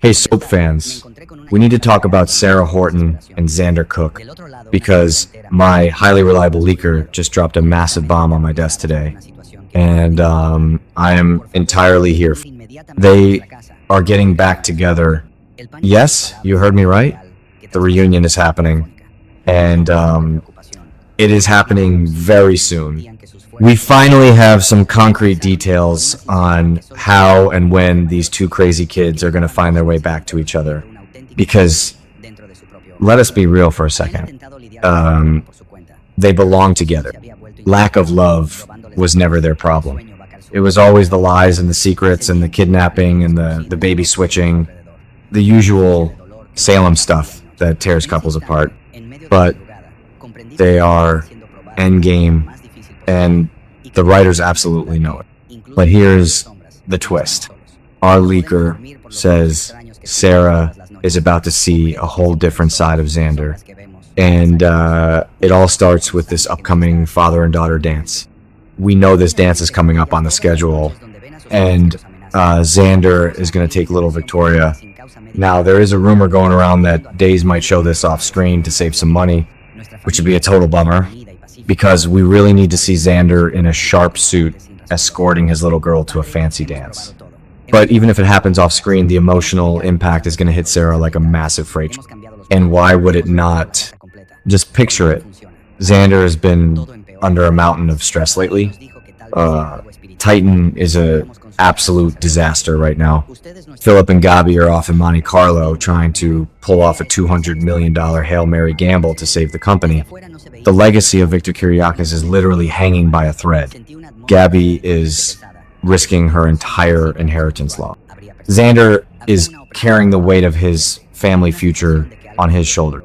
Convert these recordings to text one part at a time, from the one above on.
Hey, soap fans, we need to talk about Sarah Horton and Xander Cook because my highly reliable leaker just dropped a massive bomb on my desk today, and I am entirely here. They are getting back together. Yes, you heard me right. The reunion is happening, and it is happening very soon. We finally have some concrete details on how and when these two crazy kids are going to find their way back to each other. Because, let us be real for a second, they belong together. Lack of love was never their problem. It was always the lies and the secrets and the kidnapping and the baby switching, the usual Salem stuff that tears couples apart. But they are endgame, and the writers absolutely know it. But here's the twist. Our leaker says Sarah is about to see a whole different side of Xander. And it all starts with this upcoming father and daughter dance. We know this dance is coming up on the schedule, and Xander is going to take little Victoria. Now, there is a rumor going around that Days might show this off screen to save some money, which would be a total bummer, because we really need to see Xander in a sharp suit escorting his little girl to a fancy dance. But even if it happens off screen, the emotional impact is going to hit Sarah like a massive freight train. And why would it not? Just picture it. Xander has been under a mountain of stress lately. Titan is a absolute disaster right now. Philip and Gabi are off in Monte Carlo trying to pull off a $200 million Hail Mary gamble to save the company. The legacy of Victor Kiriakis is literally hanging by a thread. Gabi is risking her entire inheritance law. Xander is carrying the weight of his family future on his shoulder.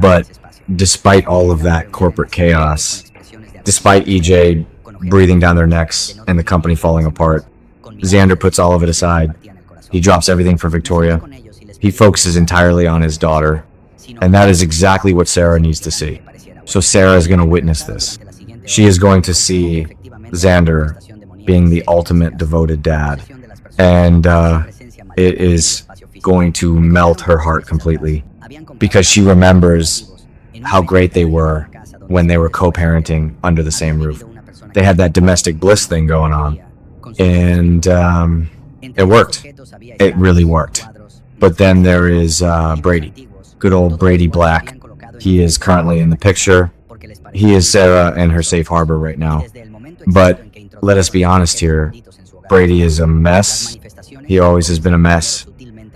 But despite all of that corporate chaos, despite EJ breathing down their necks and the company falling apart, Xander puts all of it aside. He drops everything for Victoria. He focuses entirely on his daughter. And that is exactly what Sarah needs to see. So Sarah is going to witness this. She is going to see Xander being the ultimate devoted dad. And it is going to melt her heart completely, because she remembers how great they were when they were co-parenting under the same roof. They had that domestic bliss thing going on, and it worked. It really worked. But then there is Brady, good old Brady Black. He is currently in the picture. He is Sarah and her safe harbor right now. But let us be honest here, Brady is a mess. He always has been a mess.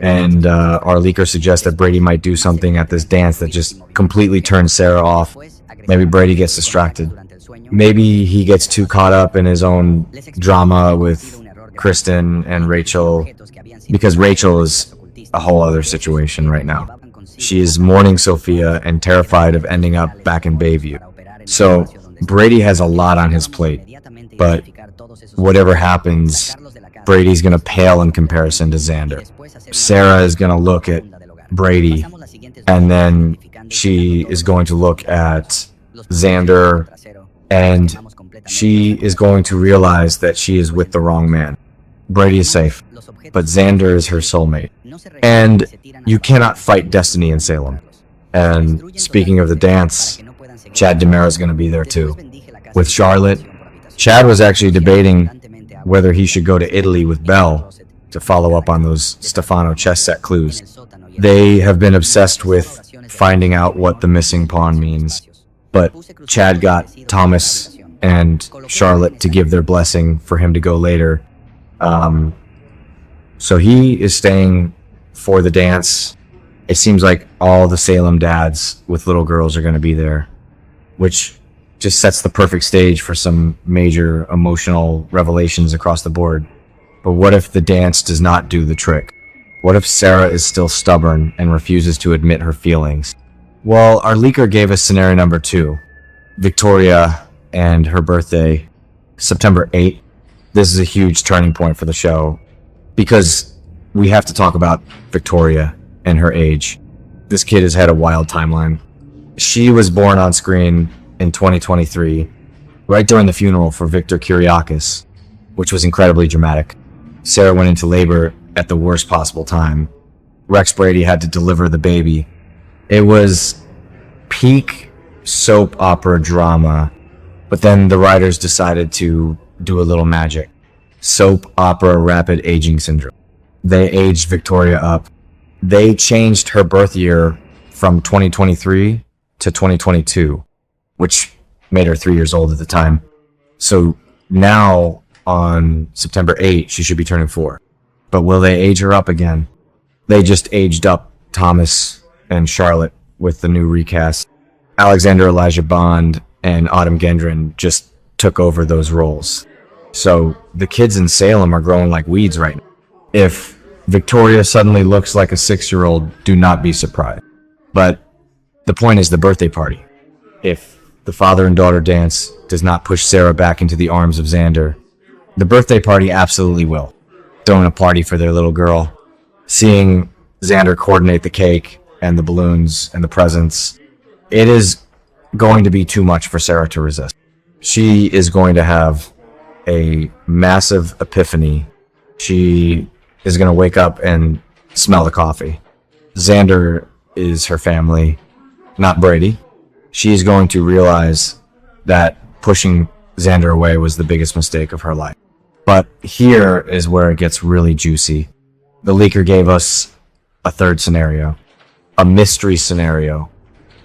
And our leaker suggests that Brady might do something at this dance that just completely turns Sarah off. Maybe Brady gets distracted. Maybe he gets too caught up in his own drama with Kristen and Rachel, because Rachel is a whole other situation right now. She is mourning Sophia and terrified of ending up back in Bayview. So Brady has a lot on his plate, but whatever happens, Brady's going to pale in comparison to Xander. Sarah is going to look at Brady, and then she is going to look at Xander, and she is going to realize that she is with the wrong man. Brady is safe, but Xander is her soulmate. And you cannot fight destiny in Salem. And speaking of the dance, Chad DiMera is going to be there too. With Charlotte, Chad was actually debating whether he should go to Italy with Belle to follow up on those Stefano chess set clues. They have been obsessed with finding out what the missing pawn means. But Chad got Thomas and Charlotte to give their blessing for him to go later. So he is staying for the dance. It seems like all the Salem dads with little girls are going to be there, which just sets the perfect stage for some major emotional revelations across the board. But what if the dance does not do the trick? What if Sarah is still stubborn and refuses to admit her feelings? Well, our leaker gave us scenario number 2, Victoria and her birthday, September 8th. This is a huge turning point for the show, because we have to talk about Victoria and her age. This kid has had a wild timeline. She was born on screen in 2023, right during the funeral for Victor Kiriakis, which was incredibly dramatic. Sarah went into labor at the worst possible time, Rex Brady had to deliver the baby. It was peak soap opera drama, but then the writers decided to do a little magic. Soap opera rapid aging syndrome. They aged Victoria up. They changed her birth year from 2023 to 2022, which made her 3 years old at the time. So now on September 8, she should be turning 4. But will they age her up again? They just aged up Thomas and Charlotte with the new recast. Alexander Elijah Bond and Autumn Gendron just took over those roles. So the kids in Salem are growing like weeds right now. If Victoria suddenly looks like a 6-year-old, do not be surprised. But the point is the birthday party. If the father and daughter dance does not push Xarah back into the arms of Xander, the birthday party absolutely will. Throwing a party for their little girl. Seeing Xander coordinate the cake and the balloons and the presents. It is going to be too much for Xarah to resist. She is going to have a massive epiphany. She is going to wake up and smell the coffee. Xander is her family, not Brady. She is going to realize that pushing Xander away was the biggest mistake of her life. But here is where it gets really juicy. The leaker gave us a third scenario, a mystery scenario.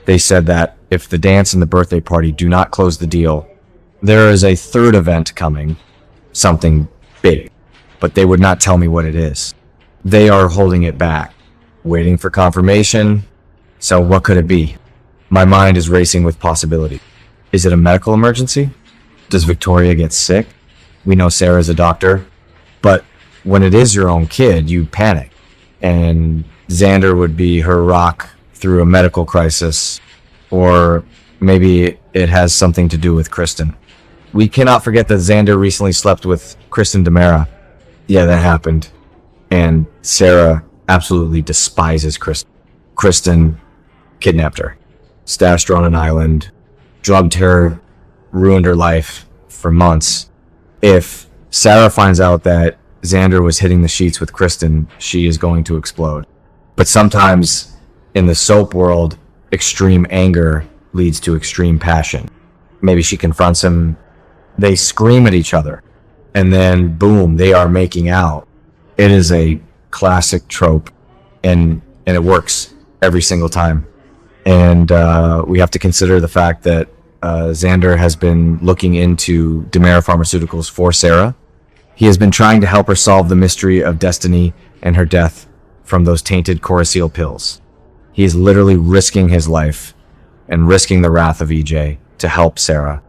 They said that if the dance and the birthday party do not close the deal, there is a third event coming, something big, but they would not tell me what it is. They are holding it back, waiting for confirmation. So what could it be? My mind is racing with possibility. Is it a medical emergency? Does Victoria get sick? We know Sarah's a doctor, but when it is your own kid, you panic. And Xander would be her rock through a medical crisis, or maybe it has something to do with Kristen. We cannot forget that Xander recently slept with Kristen DiMera. Yeah, that happened. And Xarah absolutely despises Kristen. Kristen kidnapped her, stashed her on an island, drugged her, ruined her life for months. If Xarah finds out that Xander was hitting the sheets with Kristen, she is going to explode. But sometimes in the soap world, extreme anger leads to extreme passion. Maybe she confronts him, they scream at each other, and then boom, they are making out. It is a classic trope, and it works every single time. And we have to consider the fact that Xander has been looking into DiMera Pharmaceuticals for Xarah. He has been trying to help her solve the mystery of destiny and her death from those tainted Coracil pills. He is literally risking his life and risking the wrath of EJ to help Xarah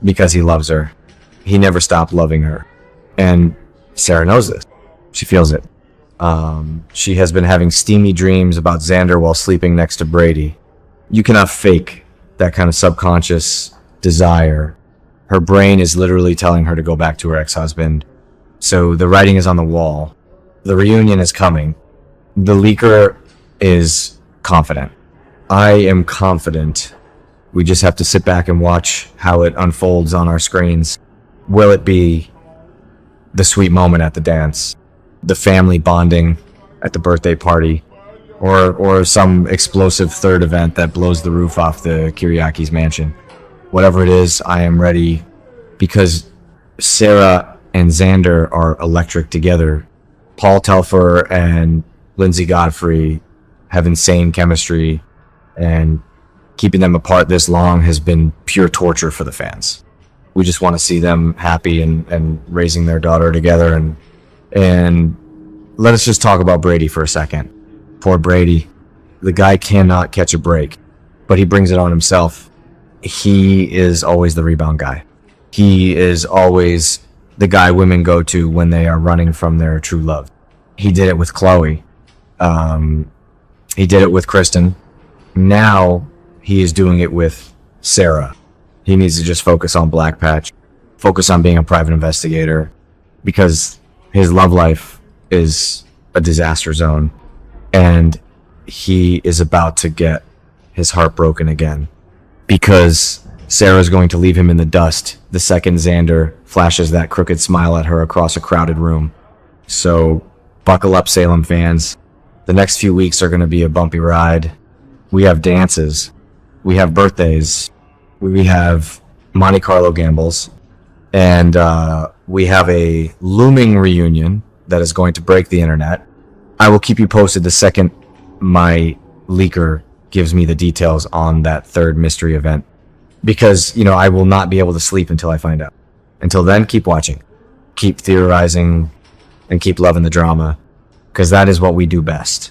because he loves her. He never stopped loving her. And Xarah knows this. She feels it. She has been having steamy dreams about Xander while sleeping next to Brady. You cannot fake that kind of subconscious desire. Her brain is literally telling her to go back to her ex-husband. So the writing is on the wall. The reunion is coming. The leaker is confident. I am confident. We just have to sit back and watch how it unfolds on our screens. Will it be the sweet moment at the dance, the family bonding at the birthday party, or some explosive third event that blows the roof off the Kiriaki's mansion? Whatever it is, I am ready, because Xarah and Xander are electric together. Paul Telfer and Lindsay Godfrey have insane chemistry, and keeping them apart this long has been pure torture for the fans. We just want to see them happy and raising their daughter together. And let us just talk about Brady for a second. Poor Brady. The guy cannot catch a break, but he brings it on himself. He is always the rebound guy. He is always the guy women go to when they are running from their true love. He did it with Chloe. He did it with Kristen. Now he is doing it with Xarah. He needs to just focus on Black Patch, focus on being a private investigator, because his love life is a disaster zone, and he is about to get his heart broken again, because Xarah is going to leave him in the dust the second Xander flashes that crooked smile at her across a crowded room. So buckle up, Salem fans. The next few weeks are going to be a bumpy ride. We have dances. We have birthdays. We have Monte Carlo gambles. And we have a looming reunion that is going to break the internet. I will keep you posted the second my leaker gives me the details on that third mystery event. Because, I will not be able to sleep until I find out. Until then, keep watching. Keep theorizing and keep loving the drama. Because that is what we do best.